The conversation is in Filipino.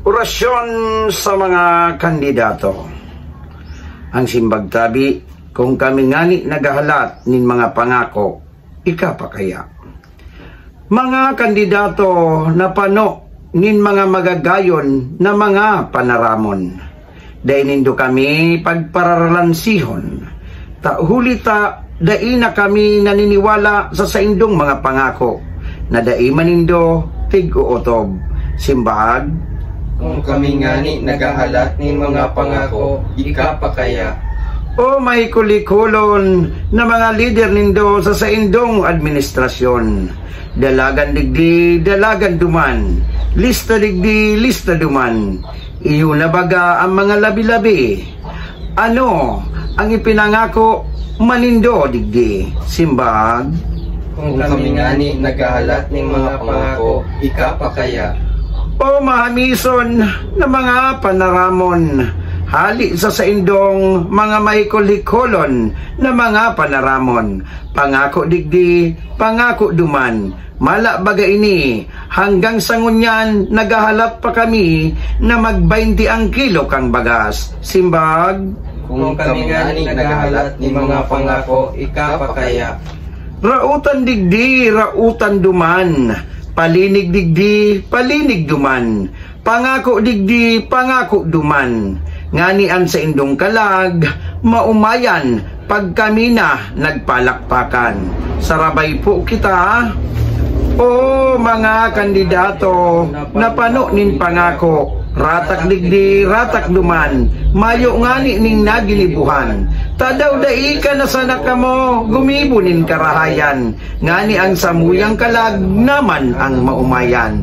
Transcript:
Orasyon sa mga kandidato. Ang simbag tabi, kung kami ngani nagahalat nin mga pangako, ikapakaya. Mga kandidato na pano nin mga magagayon na mga panaramon. Dahil nindo kami pagpararansihon. Hulita, dai na kami naniniwala sa saindong mga pangako. Na dai manindo tig-uotob. Simbag, kung kami ngani nagahalat nin mga pangako, ikapakaya. O may kulikulon na mga lider nindo sa saindong administrasyon. Dalagan digdi, dalagan duman. Lista digdi, lista duman. Iyo na baga ang mga labi-labi. Ano ang ipinangako manindo digdi? Simbag, kung kami ngani nagahalat nin mga pangako, ikapakaya. O mahamison na mga panaramon, hali sa saindong mga mahikol-hikolon na mga panaramon. Pangako digdi, pangako duman. Mala baga ini, hanggang sa ngunyan nagahalap pa kami na mag-20 ang kilo kang bagas. Simbag, kung kami ngani nagahalat ni mga pangako, ikapakaya. Rautan digdi, rautan duman. Palinig digdi, palinig duman. Pangako digdi, pangako duman. Nganian sa indong kalag, maumayan, pag kami na nagpalakpakan. Sarabay po kita. O mga kandidato, napano nin pangako. Ratak digdi, ratak duman. Mayo ngani ning nagilibuhan. Tadaw dai ka na sana kamo, gumibunin karahayan. Ngani ang samuyang kalag naman ang maumayan.